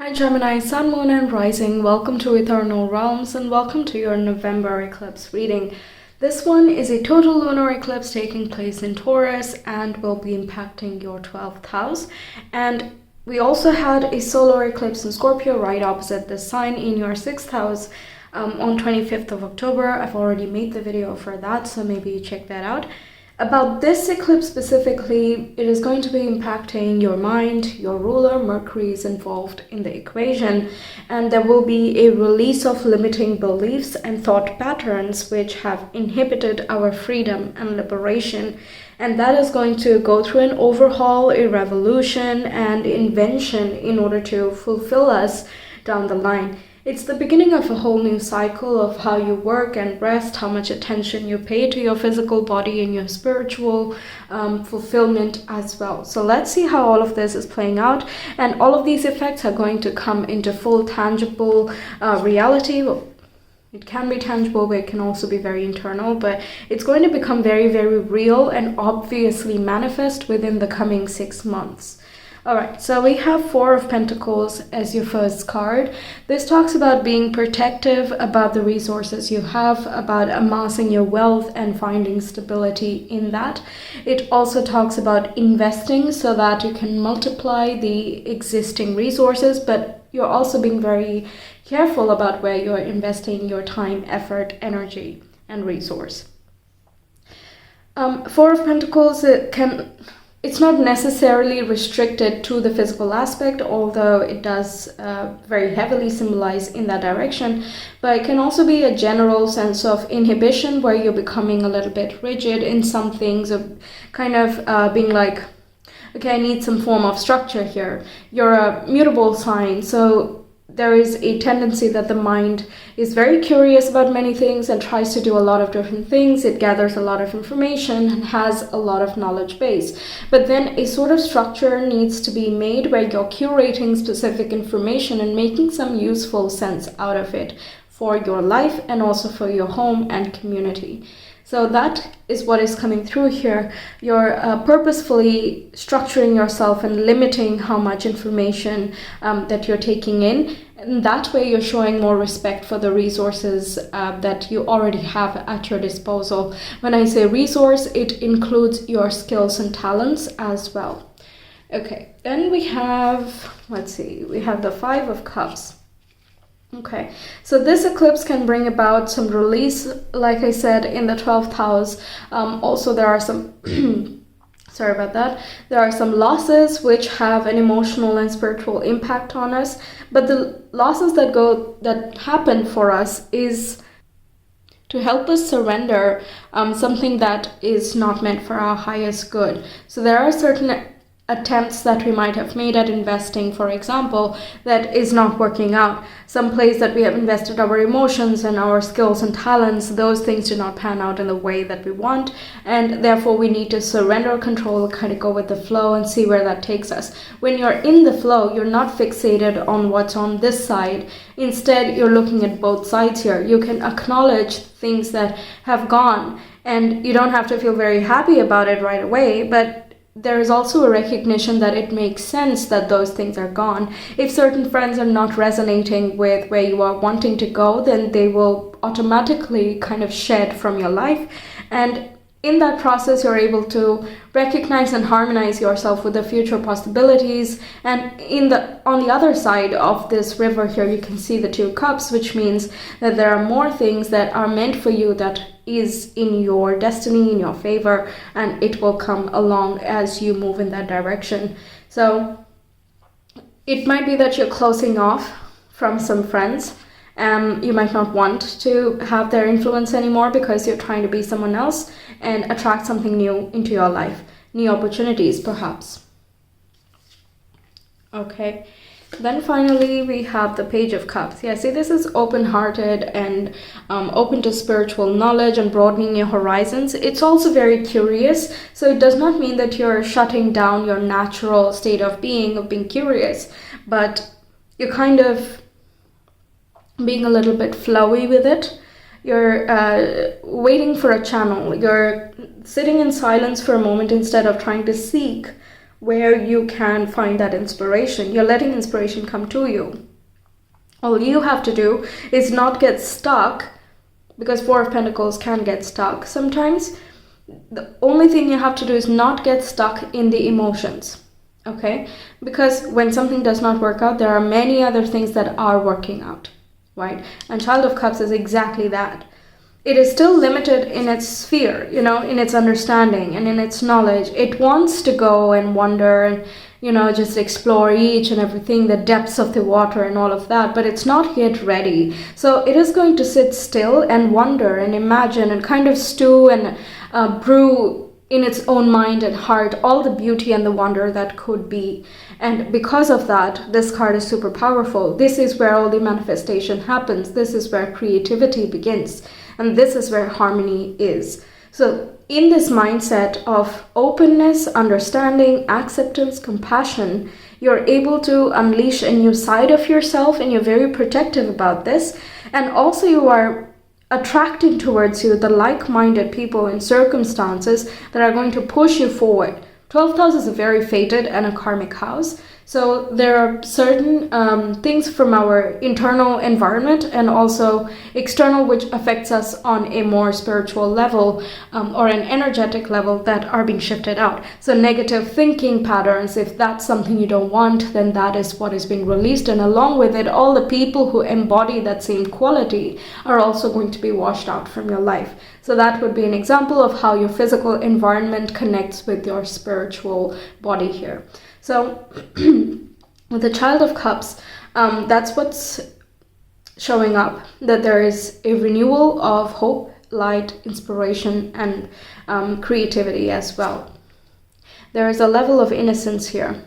Hi Gemini, Sun, Moon and Rising, welcome to Ethernal Realms and welcome to your November eclipse reading. This one is a total lunar eclipse taking place in Taurus and will be impacting your 12th house. And we also had a solar eclipse in Scorpio right opposite this sign in your 6th house on 25th of October. I've already made the video for that, so maybe you check that out. About this eclipse specifically, it is going to be impacting your mind. Your ruler, Mercury, is involved in the equation, and there will be a release of limiting beliefs and thought patterns which have inhibited our freedom and liberation. And that is going to go through an overhaul, a revolution, and invention in order to fulfill us down the line. It's the beginning of a whole new cycle of how you work and rest, how much attention you pay to your physical body and your spiritual fulfillment as well. So let's see how all of this is playing out. And all of these effects are going to come into full tangible reality. Well, it can be tangible, but it can also be very internal. But it's going to become very, very real and obviously manifest within the coming 6 months. Alright, so we have Four of Pentacles as your first card. This talks about being protective about the resources you have, about amassing your wealth and finding stability in that. It also talks about investing so that you can multiply the existing resources, but you're also being very careful about where you're investing your time, effort, energy, and resource. Four of Pentacles, it's not necessarily restricted to the physical aspect, although it does very heavily symbolize in that direction. But it can also be a general sense of inhibition where you're becoming a little bit rigid in some things, or kind of being like, okay, I need some form of structure here. You're a mutable sign, so there is a tendency that the mind is very curious about many things and tries to do a lot of different things. It gathers a lot of information and has a lot of knowledge base. But then a sort of structure needs to be made where you're curating specific information and making some useful sense out of it for your life and also for your home and community. So that is what is coming through here. You're purposefully structuring yourself and limiting how much information that you're taking in. And that way you're showing more respect for the resources that you already have at your disposal. When I say resource, it includes your skills and talents as well. Okay, then we have, we have the Five of Cups. Okay, so this eclipse can bring about some release, like I said, in the 12th house. Also, there are some, sorry about that, there are some losses which have an emotional and spiritual impact on us. But the losses that happen for us is to help us surrender something that is not meant for our highest good. So there are certain attempts that we might have made at investing, for example, that is not working out. Some place that we have invested our emotions and our skills and talents, those things do not pan out in the way that we want, and therefore we need to surrender control, kind of go with the flow and see where that takes us. When you're in the flow, you're not fixated on what's on this side. Instead, you're looking at both sides here. You can acknowledge things that have gone, and you don't have to feel very happy about it right away, but there is also a recognition that it makes sense that those things are gone. If certain friends are not resonating with where you are wanting to go, then they will automatically kind of shed from your life. And in that process, you're able to recognize and harmonize yourself with the future possibilities. And on the other side of this river here, you can see the Two Cups, which means that there are more things that are meant for you that is in your destiny, in your favor, and it will come along as you move in that direction. So it might be that you're closing off from some friends. You might not want to have their influence anymore because you're trying to be someone else and attract something new into your life. New opportunities, perhaps. Okay. Then finally, we have the Page of Cups. Yeah, see, this is open-hearted and open to spiritual knowledge and broadening your horizons. It's also very curious. So it does not mean that you're shutting down your natural state of being curious. But you're kind of being a little bit flowy with it. You're waiting for a channel. You're sitting in silence for a moment instead of trying to seek where you can find that inspiration. You're letting inspiration come to you. All you have to do is not get stuck, because Four of Pentacles can get stuck sometimes. The only thing you have to do is not get stuck in the emotions, okay? Because when something does not work out, there are many other things that are working out, right? And Child of Cups is exactly that. It is still limited in its sphere, you know, in its understanding and in its knowledge. It wants to go and wonder and, you know, just explore each and everything, the depths of the water and all of that, but it's not yet ready. So it is going to sit still and wonder and imagine and kind of stew and brew in its own mind and heart all the beauty and the wonder that could be. And because of that, this card is super powerful. This is where all the manifestation happens. This is where creativity begins. And this is where harmony is. So in this mindset of openness, understanding, acceptance, compassion, you're able to unleash a new side of yourself, and you're very protective about this. And also you are attracting towards you the like-minded people and circumstances that are going to push you forward. 12th house is a very fated and a karmic house. So there are certain things from our internal environment and also external, which affects us on a more spiritual level or an energetic level, that are being shifted out. So negative thinking patterns, if that's something you don't want, then that is what is being released. And along with it, all the people who embody that same quality are also going to be washed out from your life. So that would be an example of how your physical environment connects with your spiritual body here. So with the Child of Cups, that's what's showing up, that there is a renewal of hope, light, inspiration, and creativity as well. There is a level of innocence here.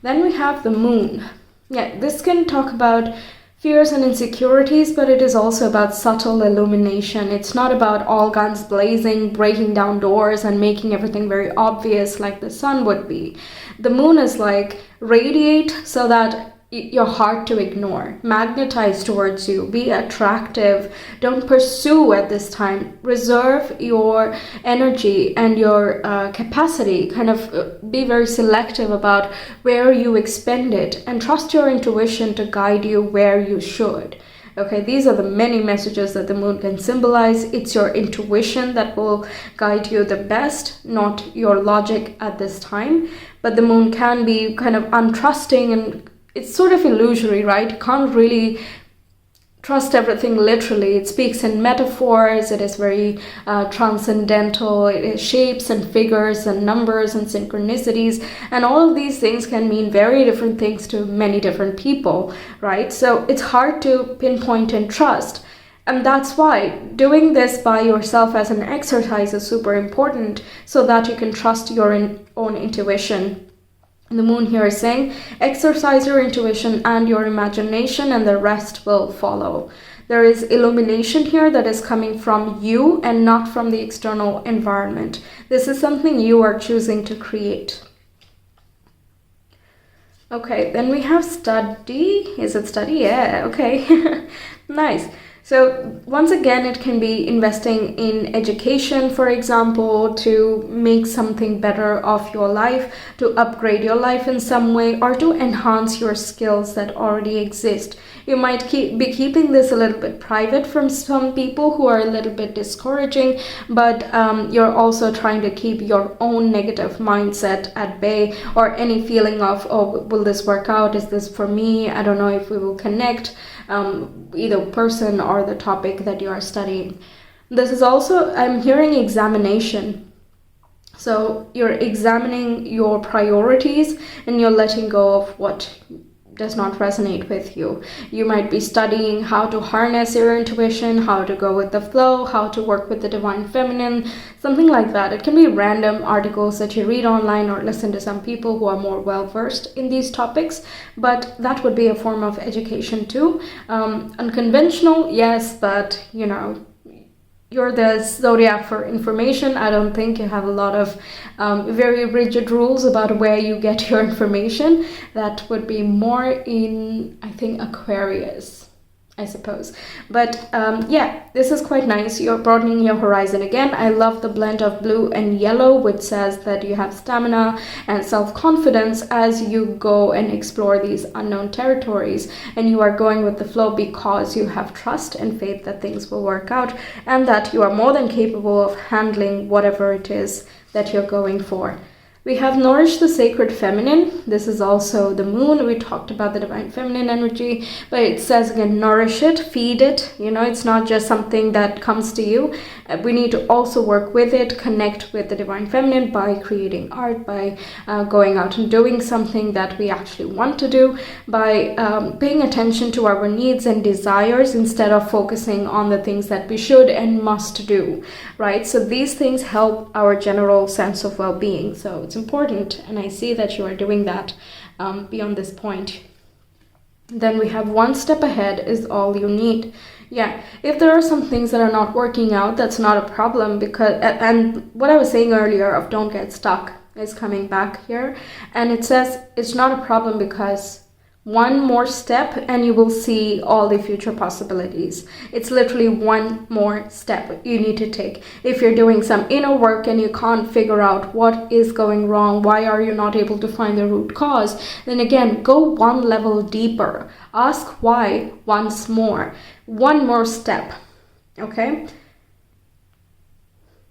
Then we have the Moon. Yeah, this can talk about fears and insecurities, but it is also about subtle illumination. It's not about all guns blazing, breaking down doors and making everything very obvious like the sun would be. The Moon is like radiate so that you're hard to ignore. Magnetize towards you. Be attractive. Don't pursue at this time. Reserve your energy and your capacity. Kind of be very selective about where you expend it, and trust your intuition to guide you where you should. Okay, these are the many messages that the Moon can symbolize. It's your intuition that will guide you the best, not your logic at this time. But the Moon can be kind of untrusting, and it's sort of illusory, right? You can't really trust everything literally. It speaks in metaphors. It is very transcendental. It is shapes and figures and numbers and synchronicities. And all of these things can mean very different things to many different people, right? So it's hard to pinpoint and trust. And that's why doing this by yourself as an exercise is super important, so that you can trust your own intuition. The Moon here is saying, exercise your intuition and your imagination, and the rest will follow. There is illumination here that is coming from you and not from the external environment. This is something you are choosing to create. Okay, then we have study. Is it study? Yeah, okay. Nice. So once again, it can be investing in education, for example, to make something better of your life, to upgrade your life in some way, or to enhance your skills that already exist. You might be keeping this a little bit private from some people who are a little bit discouraging, but you're also trying to keep your own negative mindset at bay, or any feeling of, oh, will this work out? Is this for me? I don't know if we will connect. Either person or the topic that you are studying. This is also, I'm hearing examination. So you're examining your priorities and you're letting go of what does not resonate with you. You might be studying how to harness your intuition, how to go with the flow, how to work with the divine feminine, something like that. It can be random articles that you read online or listen to some people who are more well versed in these topics, but that would be a form of education too. Unconventional, yes, but you know, you're the zodiac for information. I don't think you have a lot of very rigid rules about where you get your information. That would be more in, I think, Aquarius. I suppose. But yeah, this is quite nice. You're broadening your horizon again. I love the blend of blue and yellow, which says that you have stamina and self-confidence as you go and explore these unknown territories, and you are going with the flow because you have trust and faith that things will work out, and that you are more than capable of handling whatever it is that you're going for. We have Nourish the Sacred Feminine. This is also the moon. We talked about the divine feminine energy, but it says again, nourish it, feed it. You know, it's not just something that comes to you. We need to also work with it, connect with the divine feminine by creating art, by going out and doing something that we actually want to do, by paying attention to our needs and desires instead of focusing on the things that we should and must do, right? So these things help our general sense of well-being. So it's important, and I see that you are doing that beyond this point. Then we have One Step Ahead is all you need. Yeah, if there are some things that are not working out, that's not a problem, because, and what I was saying earlier of don't get stuck is coming back here, and it says it's not a problem because one more step and you will see all the future possibilities. It's literally one more step you need to take. If you're doing some inner work and you can't figure out what is going wrong, why are you not able to find the root cause, then again, go one level deeper. Ask why once more. One more step, okay?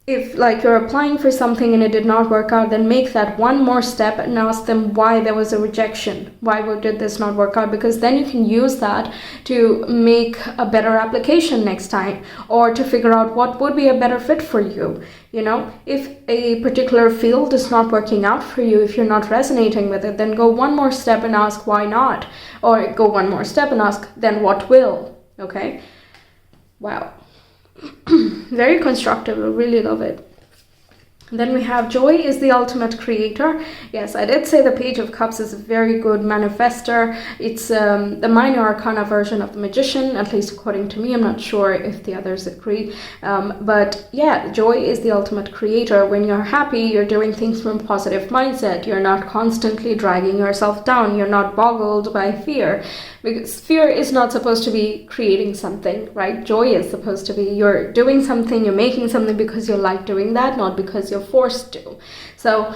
If like you're applying for something and it did not work out, then make that one more step and ask them why there was a rejection. Why did this not work out? Because then you can use that to make a better application next time, or to figure out what would be a better fit for you. You know, if a particular field is not working out for you, if you're not resonating with it, then go one more step and ask why not, or go one more step and ask then what will. Okay? Wow. Very constructive. I really love it. Then we have Joy is the ultimate creator. Yes, I did say the Page of Cups is a very good manifester. It's the minor arcana version of the Magician, at least according to me. I'm not sure if the others agree. But yeah, Joy is the ultimate creator. When you're happy, you're doing things from a positive mindset. You're not constantly dragging yourself down. You're not boggled by fear. Because fear is not supposed to be creating something, right? Joy is supposed to be you're doing something, you're making something because you like doing that, not because you're forced to. So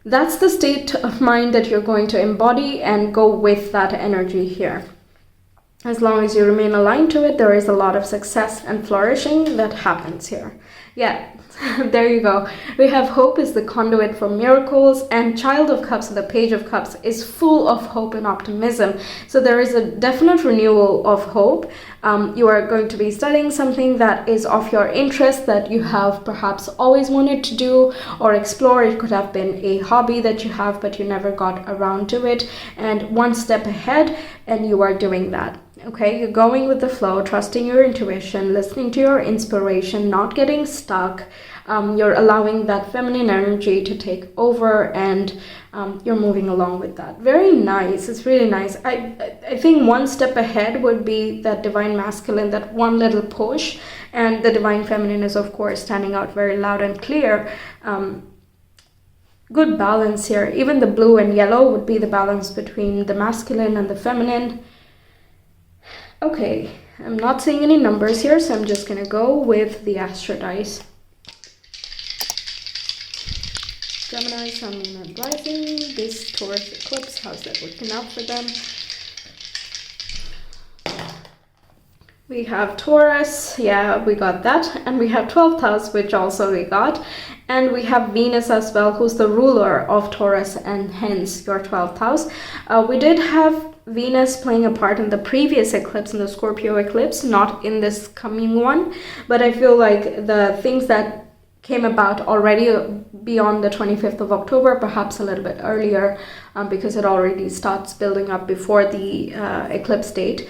that's the state of mind that you're going to embody, and go with that energy here. As long as you remain aligned to it, there is a lot of success and flourishing that happens here. Yeah, there you go. We have Hope is the conduit for miracles, and Child of Cups, the Page of Cups, is full of hope and optimism. So there is a definite renewal of hope. You are going to be studying something that is of your interest, that you have perhaps always wanted to do or explore. It could have been a hobby that you have, but you never got around to it. And one step ahead, and you are doing that. Okay, you're going with the flow, trusting your intuition, listening to your inspiration, not getting stuck. You're allowing that feminine energy to take over, and you're moving along with that. Very nice. It's really nice. I think one step ahead would be that divine masculine, that one little push, and the divine feminine is of course standing out very loud and clear. Good balance here. Even the blue and yellow would be the balance between the masculine and the feminine. Okay, I'm not seeing any numbers here, so I'm just going to go with the Astro dice. Gemini, Sun, Moon, and Rising. This Taurus eclipse, how's that working out for them? We have Taurus, yeah, we got that. And we have 12th house, which also we got. And we have Venus as well, who's the ruler of Taurus, and hence your 12th house. We did have Venus playing a part in the previous eclipse, in the Scorpio eclipse, not in this coming one. But I feel like the things that came about already beyond the 25th of October, perhaps a little bit earlier, because it already starts building up before the eclipse date.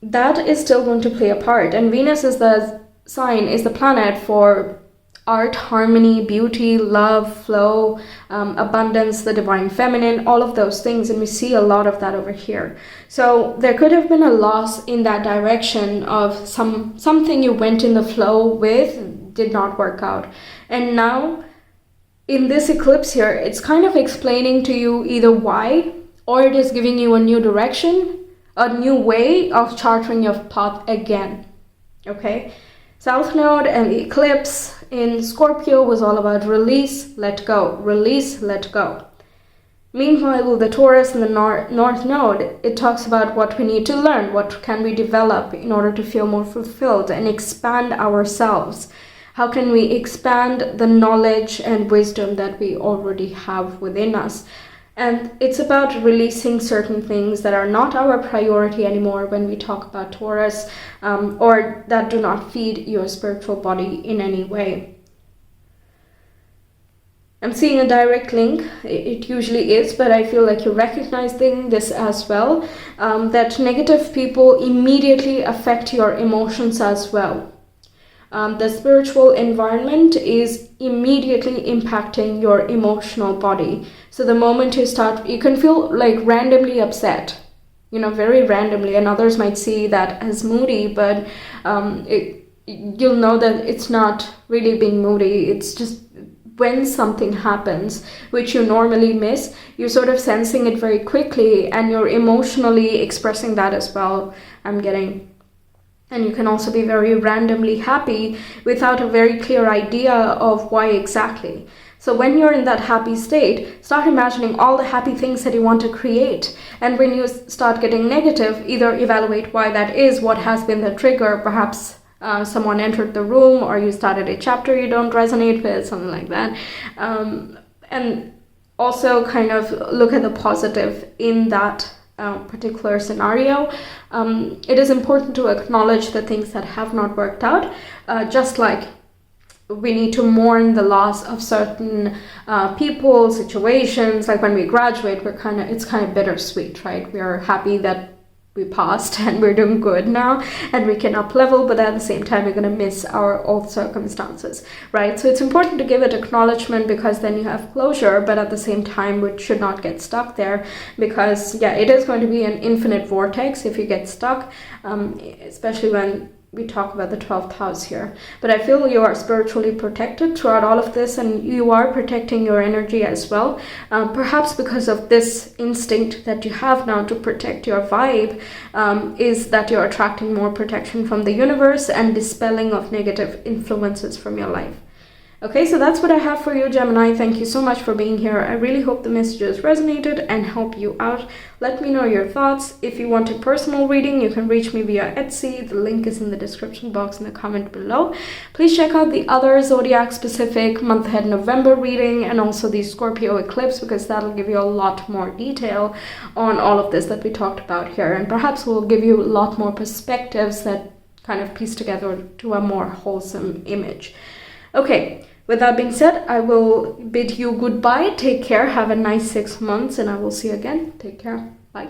That is still going to play a part. And Venus is the sign, is the planet for art, harmony, beauty, love, flow, abundance, the divine feminine, all of those things. And we see a lot of that over here. So there could have been a loss in that direction of something you went in the flow with, did not work out. And now in this eclipse here, it's kind of explaining to you either why, or it is giving you a new direction a new way of charting your path again. Okay, South Node and the eclipse in Scorpio was all about release, let go, release, let go. Meanwhile, the Taurus and the North Node, it talks about what we need to learn, what can we develop in order to feel more fulfilled and expand ourselves. How can we expand the knowledge and wisdom that we already have within us? And it's about releasing certain things that are not our priority anymore when we talk about Taurus, or that do not feed your spiritual body in any way. I'm seeing a direct link, it usually is, but I feel like you're recognizing this as well, that negative people immediately affect your emotions as well. The spiritual environment is immediately impacting your emotional body. So the moment you start, you can feel like randomly upset, very randomly, and others might see that as moody, but you'll know that it's not really being moody, it's just when something happens which you normally miss, you're sort of sensing it very quickly and you're emotionally expressing that as well, I'm getting. And you can also be very randomly happy without a very clear idea of why exactly. So when you're in that happy state, start imagining all the happy things that you want to create. And when you start getting negative, either evaluate why that is, what has been the trigger, perhaps someone entered the room or you started a chapter you don't resonate with, something like that. And also kind of look at the positive in that particular scenario. It is important to acknowledge the things that have not worked out, just like we need to mourn the loss of certain people, situations. Like when we graduate, it's kind of bittersweet, right? We are happy that we passed and we're doing good now and we can up level, but at the same time we're going to miss our old circumstances, right? So it's important to give it acknowledgement, because then you have closure, but at the same time we should not get stuck there, because it is going to be an infinite vortex if you get stuck, especially when we talk about the 12th house here. But I feel you are spiritually protected throughout all of this, and you are protecting your energy as well. Perhaps because of this instinct that you have now to protect your vibe, is that you're attracting more protection from the universe and dispelling of negative influences from your life. Okay, so that's what I have for you, Gemini. Thank you so much for being here. I really hope the messages resonated and help you out. Let me know your thoughts. If you want a personal reading, you can reach me via Etsy. The link is in the description box in the comment below. Please check out the other zodiac-specific month-ahead November reading and also the Scorpio eclipse, because that'll give you a lot more detail on all of this that we talked about here. And perhaps will give you a lot more perspectives that kind of piece together to a more wholesome image. Okay. With that being said, I will bid you goodbye. Take care. Have a nice 6 months and I will see you again. Take care. Bye.